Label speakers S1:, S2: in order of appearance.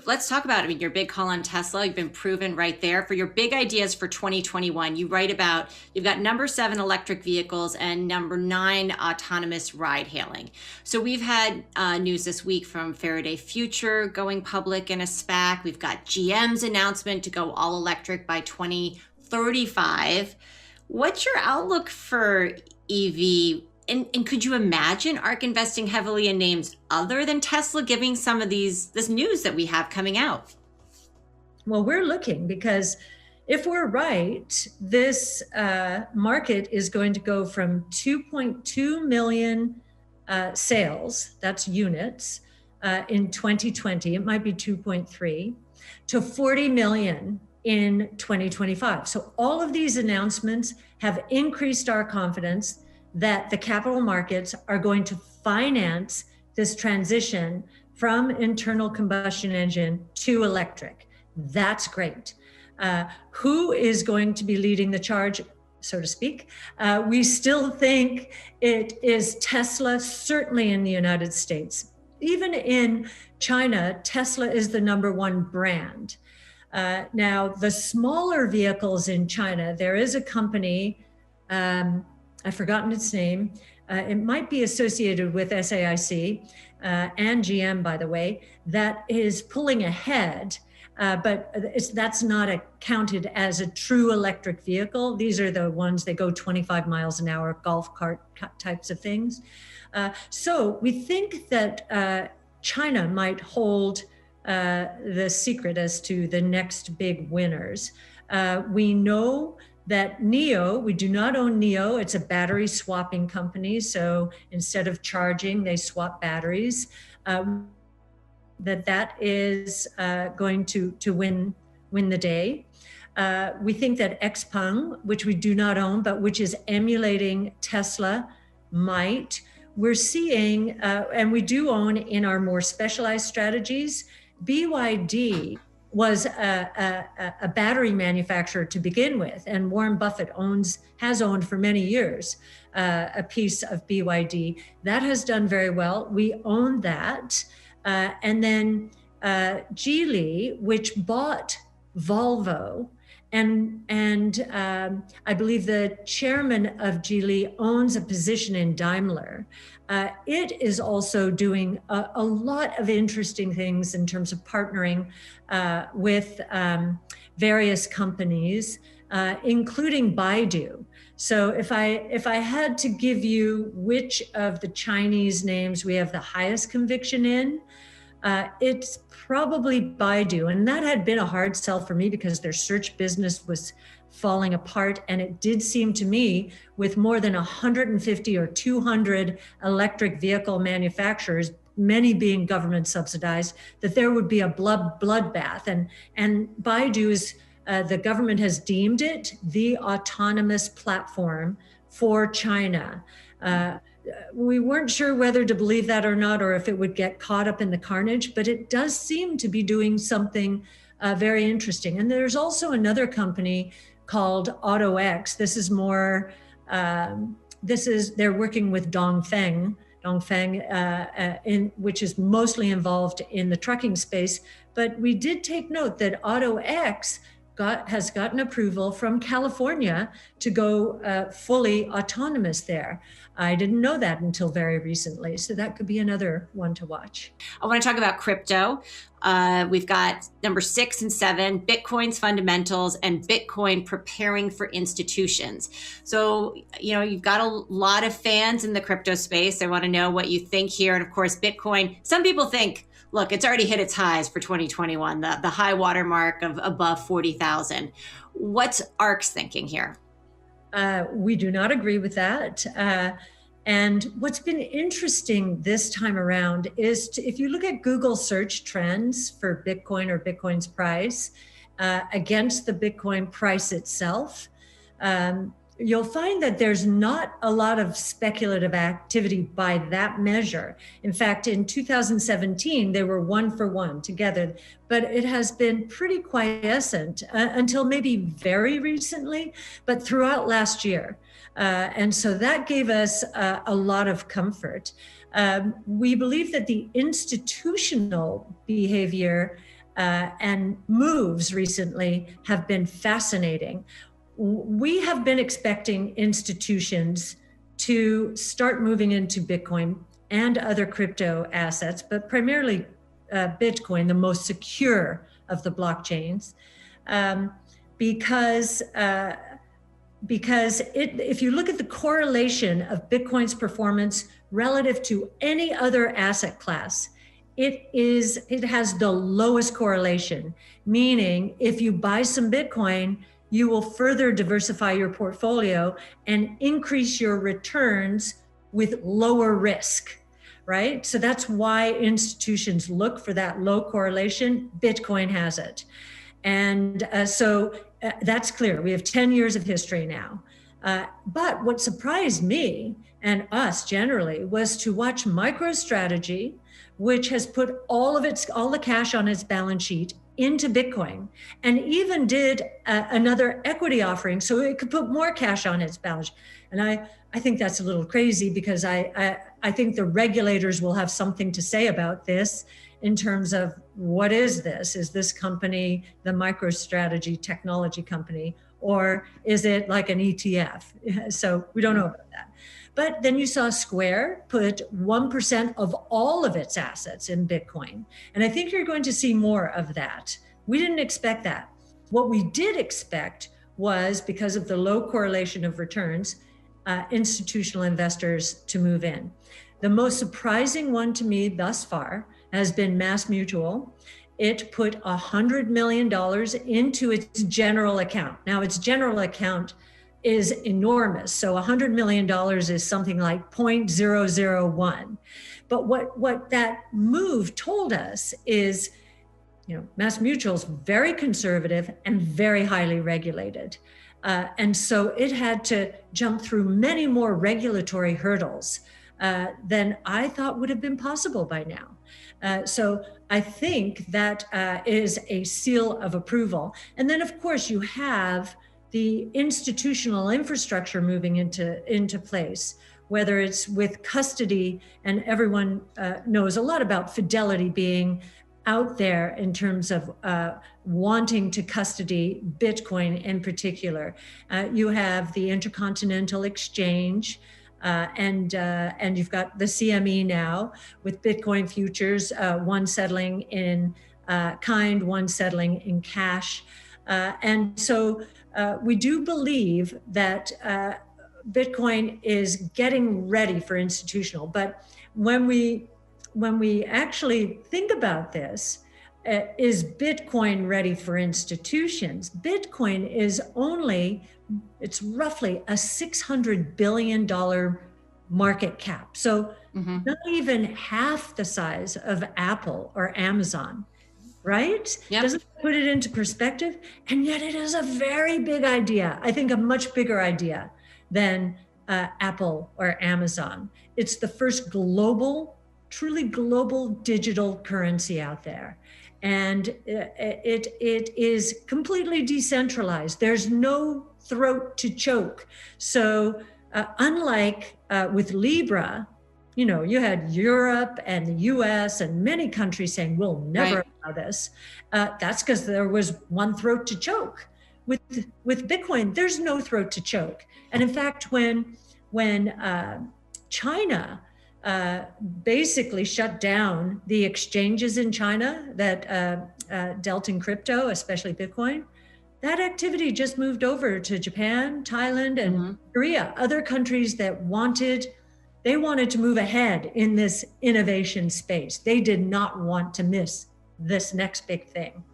S1: Let's talk about, your big call on Tesla. You've been proven right there. For your big ideas for 2021, you write about, you've got number 7 electric vehicles and number 9 autonomous ride hailing. So we've had news this week from Faraday Future going public in a SPAC. We've got GM's announcement to go all electric by 2035. What's your outlook for EV? And could you imagine ARK investing heavily in names other than Tesla, giving some of this news that we have coming out?
S2: Well, we're looking, because if we're right, this market is going to go from 2.2 million sales, that's units, in 2020, it might be 2.3, to 40 million in 2025. So all of these announcements have increased our confidence that the capital markets are going to finance this transition from internal combustion engine to electric. That's great. Who is going to be leading the charge, so to speak? We still think it is Tesla, certainly in the United States. Even in China, Tesla is the #1 brand. Now, the smaller vehicles in China, there is a company, I've forgotten its name. It might be associated with SAIC and GM, by the way, that is pulling ahead, but that's not counted as a true electric vehicle. These are the ones that go 25 miles an hour, golf cart types of things. So we think that China might hold the secret as to the next big winners. We know that NIO, we do not own NIO. It's a battery swapping company. So instead of charging, they swap batteries. That is going to win the day. We think that XPeng, which we do not own, but which is emulating Tesla, might. We're seeing, and we do own in our more specialized strategies, BYD was a battery manufacturer to begin with, and Warren Buffett has owned for many years a piece of BYD. That has done very well. We own that. And then Geely, which bought Volvo, and I believe the chairman of Geely owns a position in Daimler. It is also doing a lot of interesting things in terms of partnering with various companies, including Baidu. So if I had to give you which of the Chinese names we have the highest conviction in, it's probably Baidu. And that had been a hard sell for me because their search business was falling apart. And it did seem to me, with more than 150 or 200 electric vehicle manufacturers, many being government subsidized, that there would be a bloodbath. And Baidu's, the government has deemed it the autonomous platform for China. We weren't sure whether to believe that or not, or if it would get caught up in the carnage, but it does seem to be doing something very interesting. And there's also another company called AutoX. This is more, they're working with Dongfeng, which is mostly involved in the trucking space. But we did take note that AutoX has gotten approval from California to go fully autonomous there. I didn't know that until very recently. So that could be another one to watch.
S1: I want to talk about crypto. We've got number 6 and 7, Bitcoin's fundamentals and Bitcoin preparing for institutions. So, you've got a lot of fans in the crypto space. I want to know what you think here. And of course, Bitcoin, some people think, look, it's already hit its highs for 2021, the high water mark of above 40,000. What's ARK's thinking here?
S2: We do not agree with that. And what's been interesting this time around is if you look at Google search trends for Bitcoin or Bitcoin's price against the Bitcoin price itself, you'll find that there's not a lot of speculative activity by that measure. In fact, in 2017, they were 1 for 1 together, but it has been pretty quiescent until maybe very recently, but throughout last year. And so that gave us a lot of comfort. We believe that the institutional behavior and moves recently have been fascinating. We have been expecting institutions to start moving into Bitcoin and other crypto assets, but primarily Bitcoin, the most secure of the blockchains, because if you look at the correlation of Bitcoin's performance relative to any other asset class, it has the lowest correlation, meaning if you buy some Bitcoin, you will further diversify your portfolio and increase your returns with lower risk, right? So that's why institutions look for that low correlation. Bitcoin has it. And so that's clear. We have 10 years of history now. But what surprised me and us generally was to watch MicroStrategy, which has put all the cash on its balance sheet into Bitcoin, and even did another equity offering so it could put more cash on its balance sheet. And I think that's a little crazy, because I think the regulators will have something to say about this in terms of what is this? Is this company the MicroStrategy technology company, or is it like an ETF? So we don't know about that. But then you saw Square put 1% of all of its assets in Bitcoin. And I think you're going to see more of that. We didn't expect that. What we did expect was, because of the low correlation of returns, institutional investors to move in. The most surprising one to me thus far has been MassMutual. It put $100 million into its general account. Now, its general account is enormous. So $100 million is something like 0.001. But what that move told us is, MassMutual is very conservative and very highly regulated. And so it had to jump through many more regulatory hurdles than I thought would have been possible by now. So I think that is a seal of approval. And then, of course, you have the institutional infrastructure moving into place, whether it's with custody, and everyone knows a lot about Fidelity being out there in terms of wanting to custody Bitcoin in particular. You have the Intercontinental Exchange, and you've got the CME now with Bitcoin futures, one settling in kind, one settling in cash. And so we do believe that Bitcoin is getting ready for institutional. But when we actually think about this, is Bitcoin ready for institutions? Bitcoin is it's roughly a $600 billion market cap. So not even half the size of Apple or Amazon, right?
S1: Yep.
S2: Doesn't put it into perspective. And yet it is a very big idea. I think a much bigger idea than Apple or Amazon. It's the first truly global digital currency out there. And it is completely decentralized. There's no throat to choke. So unlike with Libra, you had Europe and the US and many countries saying, we'll never allow this. That's because there was one throat to choke. With Bitcoin, there's no throat to choke. And in fact, when China basically shut down the exchanges in China that dealt in crypto, especially Bitcoin, that activity just moved over to Japan, Thailand, and Korea, other countries that wanted to move ahead in this innovation space. They did not want to miss this next big thing.